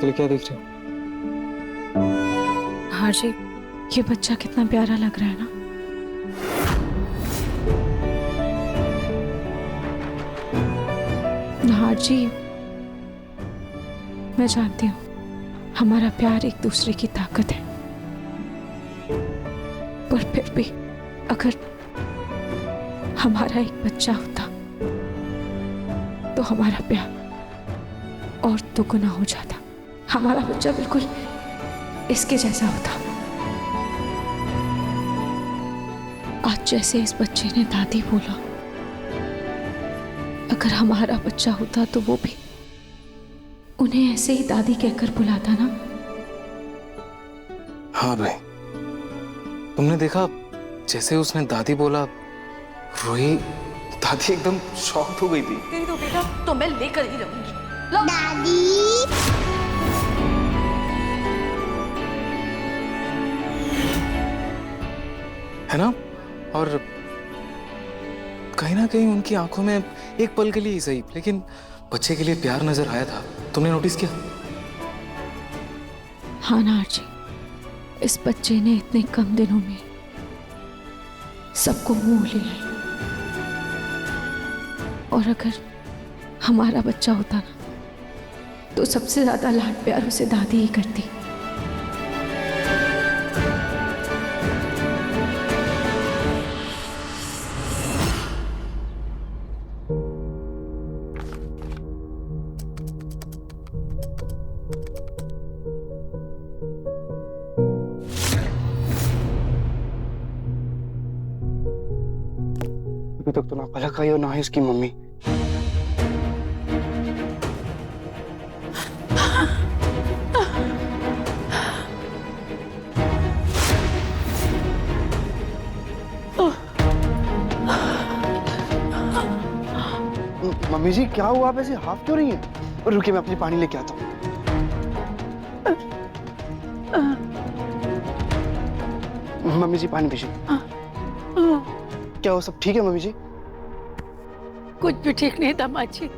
के लिए क्या देख रहे हो? हाँ जी, ये बच्चा कितना प्यारा लग रहा है ना। हाँ जी, मैं जानती हूँ हमारा प्यार एक दूसरे की ताकत है, पर फिर भी अगर हमारा एक बच्चा होता तो हमारा प्यार और दुगुना हो जाता। हमारा बच्चा बिल्कुल इसके जैसा होता। आज जैसे इस बच्चे ने दादी बोला, अगर हमारा बच्चा होता तो वो भी उन्हें ऐसे ही दादी कहकर बुलाता ना। हाँ भाई, तुमने देखा जैसे उसने दादी बोला, रूही दादी एकदम शॉक्ड हो गई थी। तेरी तो बेटा तो मैं लेकर ही रहूंगी। दादी है ना? और कहीं ना कहीं उनकी आंखों में एक पल के लिए ही सही, लेकिन बच्चे के लिए प्यार नजर आया था। तुमने नोटिस किया? हाँ ना जी, इस बच्चे ने इतने कम दिनों में सबको मोह लिया है। और अगर हमारा बच्चा होता ना तो सबसे ज्यादा लाड प्यार उसे दादी ही करती। अभी तक तो ना पलक आई और ना ही उसकी मम्मी। मम्मी जी क्या हुआ, आप ऐसे हाफ क्यों रही हैं? और रुकिए, मैं अपनी पानी लेके आता हूँ। मम्मी जी पानी पीजिए। क्या हो, सब ठीक है मम्मी जी? कुछ भी ठीक नहीं दामाद जी।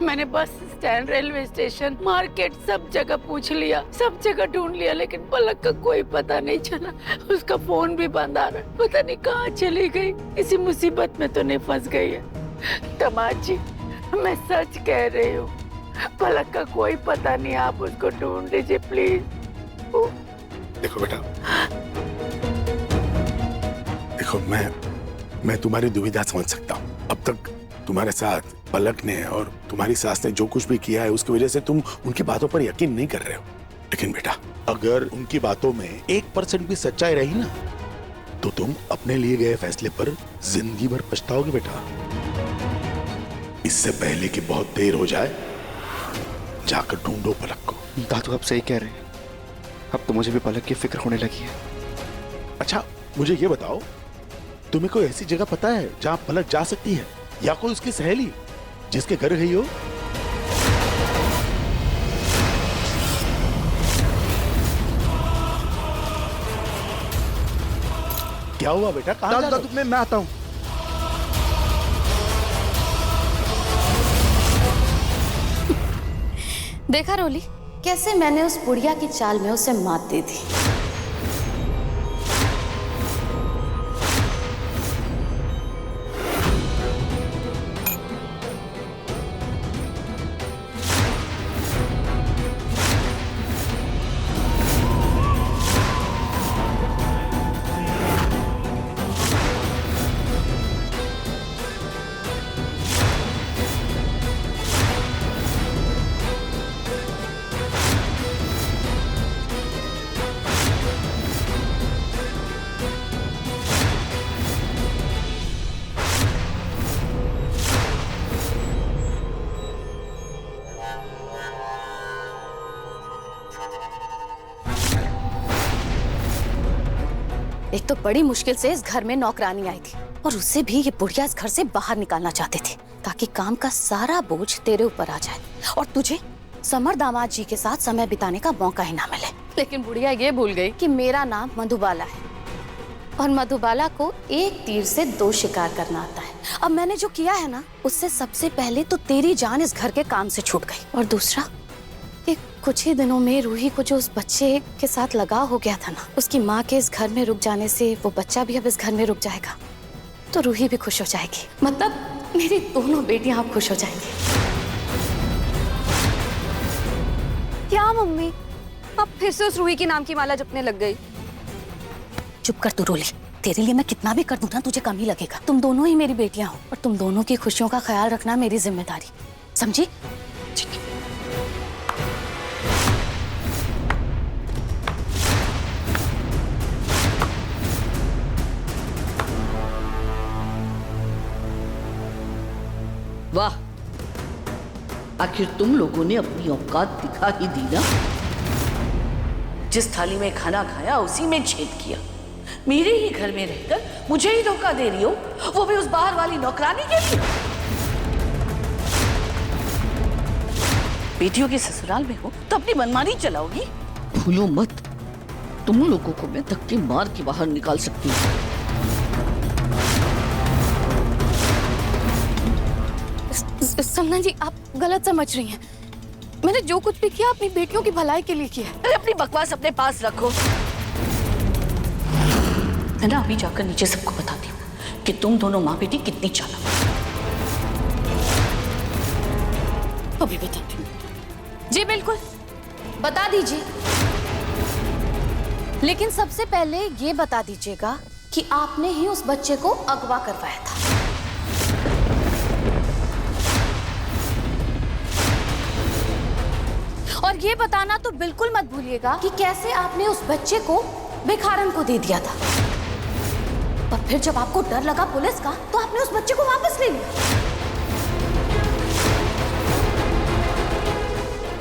मैंने bus stand, railway station, market सब जगह पूछ लिया, सब जगह ढूंढ लिया, लेकिन पलक का कोई पता नहीं चला। उसका फोन भी बंद आ रहा, पता नहीं कहाँ चली गई। किसी मुसीबत में तो नहीं फंस गई है? दामाद जी मैं सच कह रही हूँ, पलक का कोई पता नहीं, आप उसको ढूंढ लीजिए प्लीज। देखो बेटा, देखो मैं तुम्हारी दुविधा समझ सकता हूँ। अब तक तुम्हारे साथ पलक ने और तुम्हारी सास ने जो कुछ भी किया है उसकी वजह से तुम उनकी बातों पर यकीन नहीं कर रहे हो। लेकिन बेटा, अगर उनकी बातों में 1% भी सच्चाई रही ना तो तुम अपने लिए गए फैसले पर जिंदगी भर पछताओगे बेटा। इससे पहले कि बहुत देर हो जाए, जाकर ढूंढो पलक को। दादू आप सही कह रहे हैं, अब तो मुझे भी पलक की फिक्र होने लगी है। अच्छा मुझे ये बताओ, तुम्हें कोई ऐसी जगह पता है जहां पलक जा सकती है, या कोई उसकी सहेली जिसके घर गई हो? क्या हुआ बेटा, कहां जा रहे हो? मैं आता हूं। देखा रोली, कैसे मैंने उस बुढ़िया की चाल में उसे मात दे दी। एक तो बड़ी मुश्किल से इस घर में नौकरानी आई थी और उससे भी ये बुढ़िया इस घर से बाहर निकालना चाहते थे ताकि काम का सारा बोझ तेरे ऊपर आ जाए और तुझे समर दामाद जी के साथ समय बिताने का मौका ही ना मिले। लेकिन बुढ़िया ये भूल गई कि मेरा नाम मधुबाला है और मधुबाला को एक तीर से 2 शिकार करना आता है। अब मैंने जो किया है ना, उससे सबसे पहले तो तेरी जान इस घर के काम से छूट गई और दूसरा एक कुछ ही दिनों में रूही को जो उस बच्चे के साथ लगाव हो गया था ना, उसकी माँ के इस घर में रुक जाने से वो बच्चा भी अब इस घर में रुक जाएगा, तो रूही भी खुश हो जाएगी। मतलब मेरी दोनों बेटियां अब खुश हो जाएंगी। क्या मम्मी, अब फिर से उस रूही के नाम की माला जपने लग गई? चुप कर तू रोली, तेरे लिए मैं कितना भी कर दूं ना तुझे कम ही लगेगा। तुम दोनों ही मेरी बेटियां हो और तुम दोनों की खुशियों का ख्याल रखना मेरी जिम्मेदारी, समझी? वाह, आखिर तुम लोगों ने अपनी औकात दिखा ही दी ना। जिस थाली में खाना खाया उसी में छेद किया। मेरे ही घर में रहकर मुझे ही धोखा दे रही हो, वो भी उस बाहर वाली नौकरानी के लिए। बेटियों के ससुराल में हो तो अपनी मनमानी चलाओगी। भूलो मत, तुम लोगों को मैं धक्के मार के बाहर निकाल सकती हूँ। समना जी, आप गलत समझ रही हैं। मैंने जो कुछ भी किया अपनी बेटियों की भलाई के लिए किया है। अरे अपनी बकवास अपने पास रखो। मैं ना अभी जाकर नीचे सबको बताती हूँ कि तुम दोनों माँ बेटी कितनी चालाक हो। अभी बताती हूँ। जी बिल्कुल, बता दीजिए। लेकिन सबसे पहले ये बता दीजिएगा कि आपने ही उस बच्चे को अगवा करवाया था। और ये बताना तो बिल्कुल मत भूलिएगा कि कैसे आपने उस बच्चे को भिखारन को दे दिया था। और फिर जब आपको डर लगा पुलिस का, तो आपने उस बच्चे को वापस ले लिया।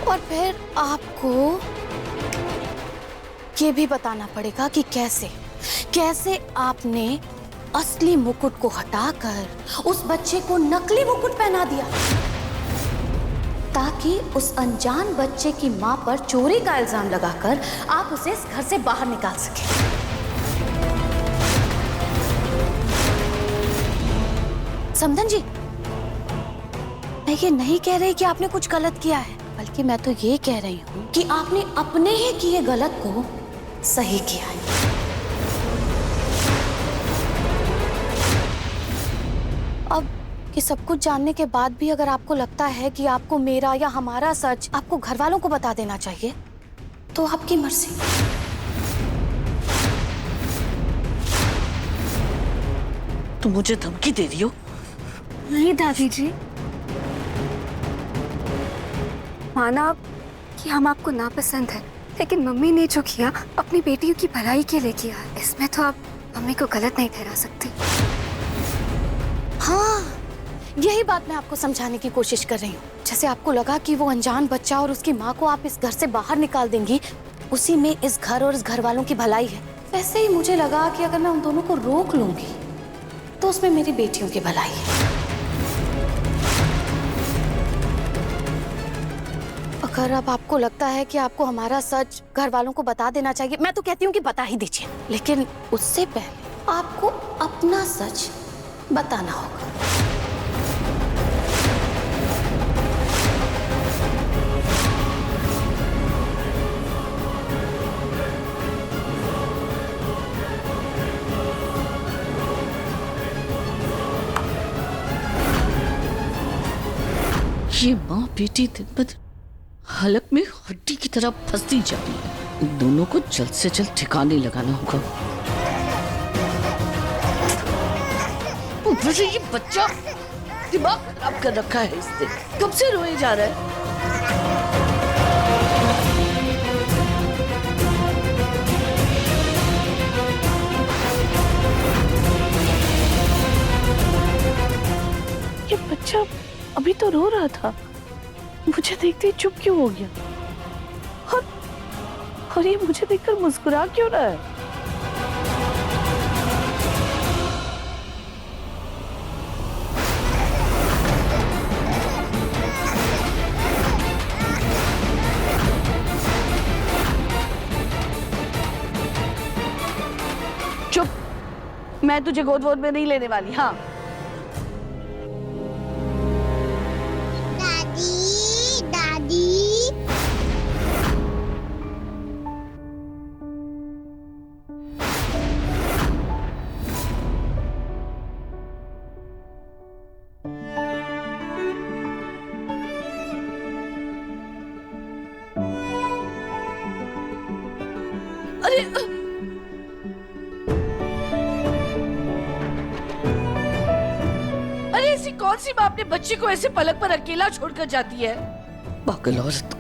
और फिर आपको ये भी बताना पड़ेगा कि कैसे आपने असली मुकुट को हटाकर उस बच्चे को नकली मुकुट पहना दिया, ताकि उस अनजान बच्चे की मां पर चोरी का इल्जाम लगाकर आप उसे इस घर से बाहर निकाल सके। समधन जी, मैं ये नहीं कह रही कि आपने कुछ गलत किया है, बल्कि मैं तो ये कह रही हूँ कि आपने अपने ही किए गलत को सही किया है। अब ये सब कुछ जानने के बाद भी अगर आपको लगता है कि आपको मेरा या हमारा सच आपको घर वालों को बता देना चाहिए, तो आपकी मर्जी। तुम मुझे धमकी दे रही हो? नहीं दादी जी, माना कि हम आपको नापसंद है, लेकिन मम्मी ने जो किया अपनी बेटियों की भलाई के लिए किया, इसमें तो आप मम्मी को गलत नहीं ठहरा सकती। हाँ, यही बात मैं आपको समझाने की कोशिश कर रही हूँ। जैसे आपको लगा कि वो अनजान बच्चा और उसकी माँ को आप इस घर से बाहर निकाल देंगी, उसी में इस घर और इस घर वालों की भलाई है, वैसे ही मुझे लगा कि अगर मैं उन दोनों को रोक लूंगी तो उसमें मेरी बेटियों की भलाई है। अगर अब आपको लगता है कि आपको हमारा सच घर वालों को बता देना चाहिए, मैं तो कहती हूँ कि बता ही दीजिए, लेकिन उससे पहले आपको अपना सच बताना होगा। ये माँ बेटी दिन ब दिन हलक में हड्डी की तरह फंसती जा रही है। इन दोनों को जल्द से जल्द ठिकाने लगाना होगा। ऊपर से ये बच्चा दिमाग खराब कर रखा है इसने, कब से रोए जा रहा है। ये बच्चा अभी तो रो रहा था, मुझे देखते ही चुप क्यों हो गया? और ये मुझे देखकर मुस्कुरा क्यों रहा है? चुप, मैं तुझे गोद वोद में नहीं लेने वाली। हाँ, दादी दादी अरे अरे ऐसी कौन सी माँ अपने बच्चे को ऐसे पलक पर अकेला छोड़कर जाती है? पागल औरत।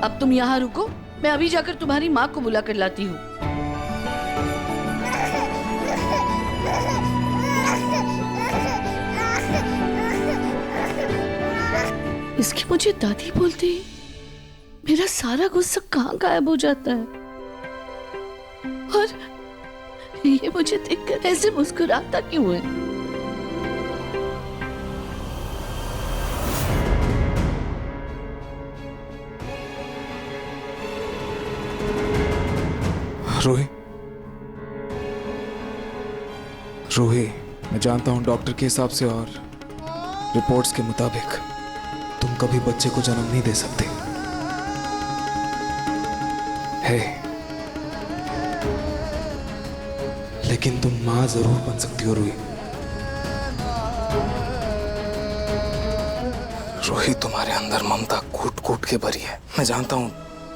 अब तुम यहाँ रुको, मैं अभी जाकर तुम्हारी माँ को बुला कर लाती हूँ। इसकी मुझे दादी बोलते ही मेरा सारा गुस्सा कहाँ गायब हो जाता है, और ये मुझे देखकर ऐसे मुस्कुराता क्यों है? रूही, रूही, मैं जानता हूं डॉक्टर के हिसाब से और रिपोर्ट्स के मुताबिक तुम कभी बच्चे को जन्म नहीं दे सकते। है, लेकिन तुम मां जरूर बन सकती हो रूही। रूही, तुम्हारे अंदर ममता कूट कूट के भरी है। मैं जानता हूं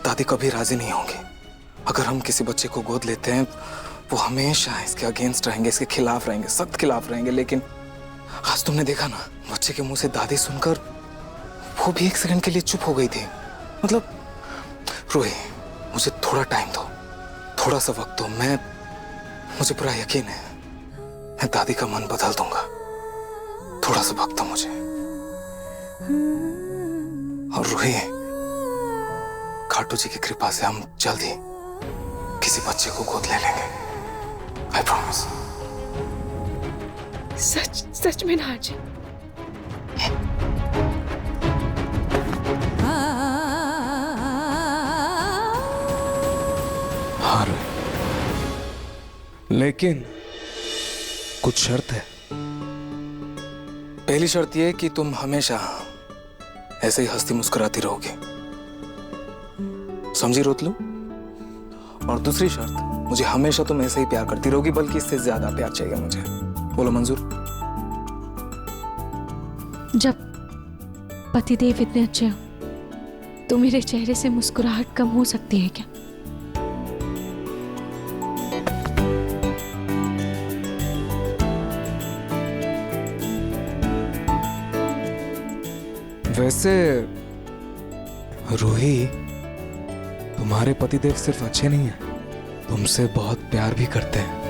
दादी कभी राजी नहीं होंगी। अगर हम किसी बच्चे को गोद लेते हैं वो हमेशा इसके अगेंस्ट रहेंगे, इसके खिलाफ रहेंगे, सख्त खिलाफ रहेंगे। लेकिन आज तुमने देखा ना, बच्चे के मुंह से दादी सुनकर वो भी एक सेकंड के लिए चुप हो गई थी। मतलब रूही, मुझे थोड़ा टाइम दो, थोड़ा सा वक्त दो। मुझे पूरा यकीन है मैं दादी का मन बदल दूंगा। थोड़ा सा वक्त दो मुझे। और रूही, खाटू जी की कृपा से हम जल्दी किसी बच्चे को गोद ले लेंगे। I promise. सच में ना जी। हाँ, लेकिन कुछ शर्त है। पहली शर्त यह कि तुम हमेशा ऐसे ही हंसती मुस्कुराती रहोगी, समझी रोतलू? और दूसरी शर्त, मुझे हमेशा तुम ऐसे ही प्यार करती रहोगी, बल्कि इससे ज्यादा प्यार चाहिए मुझे। बोलो मंजूर? जब पतिदेव इतने अच्छे हो तो मेरे चेहरे से मुस्कुराहट कम हो सकती है क्या? वैसे रूही, तुम्हारे पतिदेव सिर्फ अच्छे नहीं हैं, तुमसे बहुत प्यार भी करते हैं।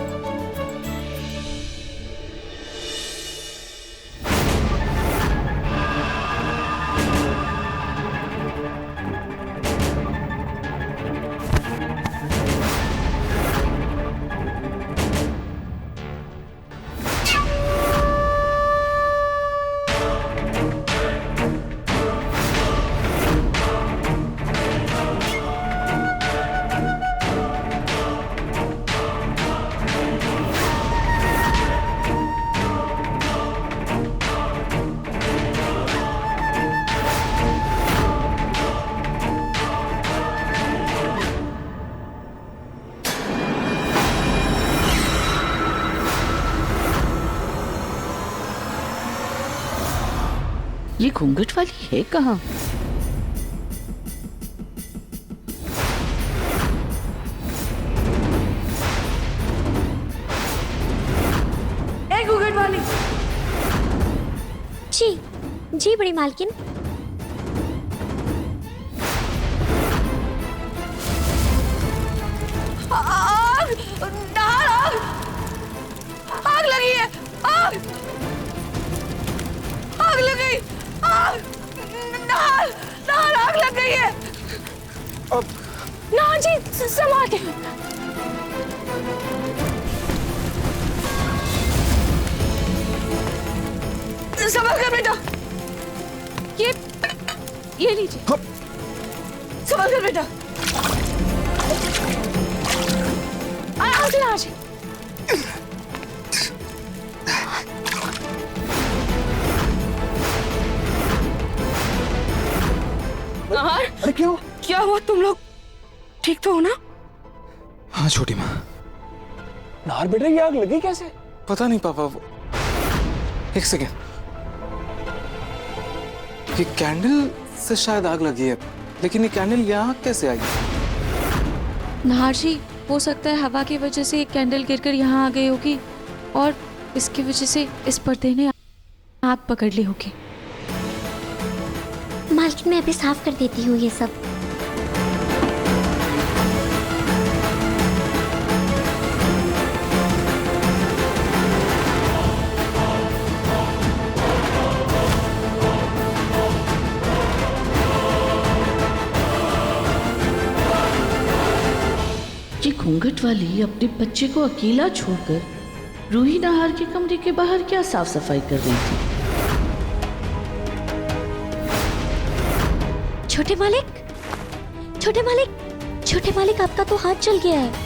ये घूंघट वाली है कहाँ? ए घूंघट वाली! जी जी बड़ी मालकिन। आग! नहार आग! आग लगी है! आग! आग लग गई! आग! नहार! नहार आग लग गई है! ना जी, संभाल के। संभाल कर बेटा! ये लीजिए। संभाल कर बेटा! आराम से ना जी। अरे क्या हुआ? तुम लोग ठीक तो हो ना? हाँ छोटी माँ। नार बेटा, ये आग लगी कैसे? पता नहीं पापा, वो एक सेकेंड। ये कैंडल से शायद आग लगी है, लेकिन ये कैंडल यहाँ कैसे आई? नाहर जी, हो सकता है हवा की वजह से कैंडल गिरकर यहाँ आ गई होगी और इसकी वजह से इस पर्दे ने आग पकड़ ली होगी। मालकिन मैं अभी साफ कर देती हूँ ये सब। ये घूंघट वाली अपने बच्चे को अकेला छोड़कर रूही नाहर के कमरे के बाहर क्या साफ सफाई कर रही थी? छोटे मालिक, छोटे मालिक, छोटे मालिक, आपका तो हाथ जल गया है।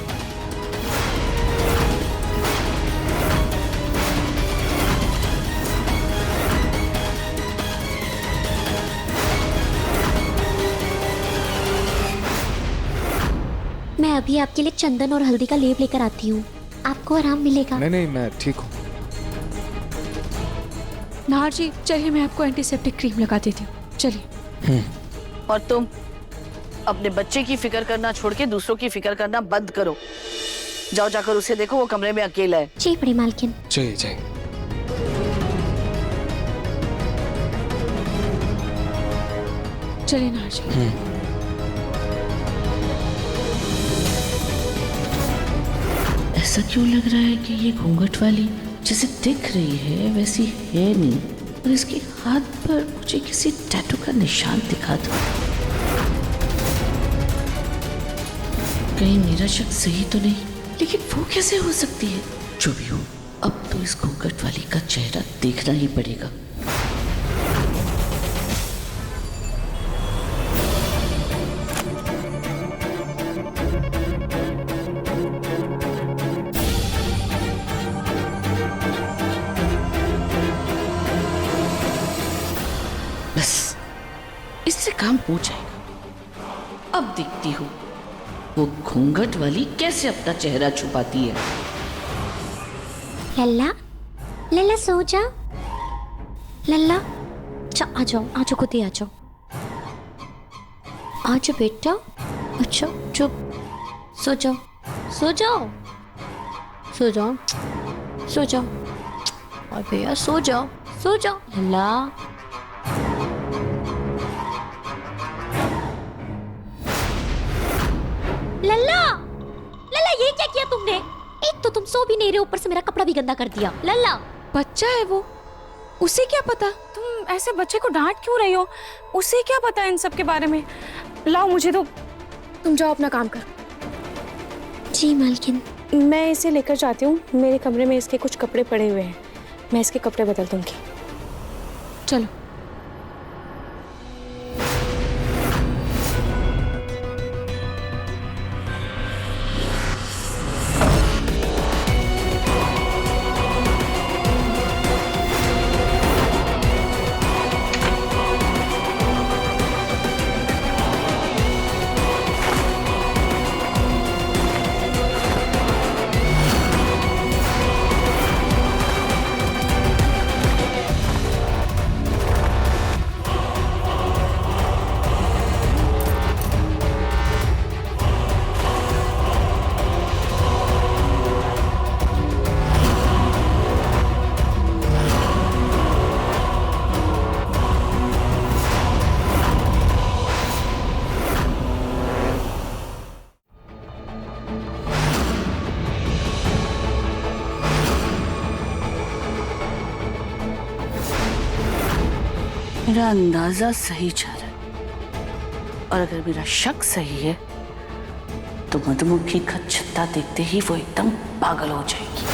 मैं अभी आपके लिए चंदन और हल्दी का लेप लेकर आती हूँ, आपको आराम मिलेगा। नहीं, मैं ठीक हूँ। नाहर जी, चलिए मैं आपको एंटीसेप्टिक क्रीम लगा देती हूँ, चलिए। और तुम अपने बच्चे की फिक्र करना छोड़ के दूसरों की फिक्र करना बंद करो। जाओ जाकर उसे देखो, वो कमरे में अकेला है। जी बड़ी मालकिन। जय। चलिए नाहर जी। ऐसा क्यों लग रहा है कि ये घूंघट वाली जैसे दिख रही है वैसी है नहीं, और इसके हाथ पर मुझे किसी टैटू का निशान दिखा दो। कहीं मेरा शक सही तो नहीं, लेकिन वो कैसे हो सकती है? जो भी हो, अब तो इस घूंघट वाली का चेहरा देखना ही पड़ेगा। बस इससे काम हो जाएगा। अब देखती हूँ वो घूंघट वाली कैसे अपना चेहरा छुपाती है। लल्ला, लल्ला सो जा। लल्ला, आ जाओ खुद आ जाओ। आ जाओ बेटा। अच्छा चुप, सो जाओ, सो जाओ, सो जाओ, सो जाओ। और भैया सो जाओ, सो जाओ। लल्ला, लल्ला, लल्ला, ये क्या किया तुमने? एक तो तुम सो भी नहीं रहे, ऊपर से मेरा कपड़ा भी गंदा कर दिया। लल्ला, बच्चा है वो, उसे क्या पता? तुम ऐसे बच्चे को डांट क्यों रही हो? उसे क्या पता इन सब के बारे में? लाओ मुझे दो, तुम जाओ अपना काम कर। जी मालकिन। मैं इसे लेकर जाती हूँ, मेरे कमरे में इसके कुछ कपड़े पड़े हुए हैं, मैं इसके कपड़े बदल दूंगी। चलो। मेरा अंदाजा सही जा रहा है, और अगर मेरा शक सही है तो मधुमक्खी का छत्ता देखते ही वो एकदम पागल हो जाएगी।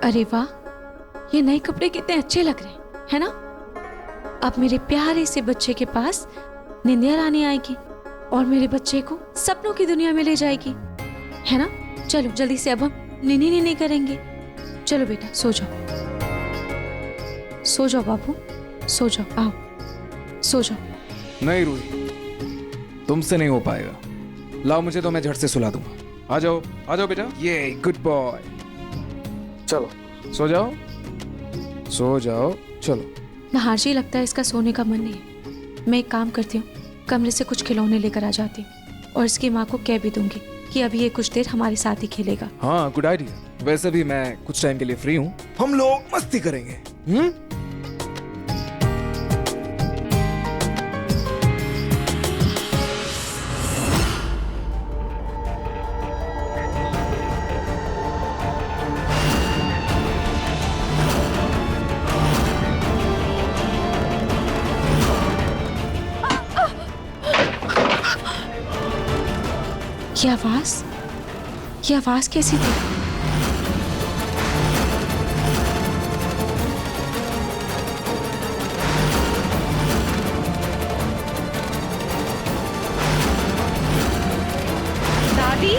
अरे वाह, ये नए कपड़े कितने अच्छे लग रहे हैं, है ना? अब मेरे प्यारे से बच्चे के पास निंदिया रानी आएगी और मेरे बच्चे को सपनों की दुनिया में ले जाएगी, है ना? चलो जल्दी से अब हम निनी नहीं करेंगे। चलो बेटा सो जाओ, सो जाओ बाबू, सो जाओ, आओ सो जाओ। नहीं रूही, तुमसे नहीं हो पाएगा। लाओ मुझे तो मैं झट से सुला दूंगा। आ जाओ बेटा, ये गुड बॉय। चलो सो जाओ, सो जाओ, चलो। नहारजी लगता है इसका सोने का मन नहीं है। मैं एक काम करती हूँ, कमरे से कुछ खिलौने लेकर आ जाती हूँ और इसकी माँ को कह भी दूंगी कि अभी ये कुछ देर हमारे साथ ही खेलेगा। हाँ गुड आइडिया। वैसे भी मैं कुछ टाइम के लिए फ्री हूँ, हम लोग मस्ती करेंगे। ये आवाज कैसी थी? दादी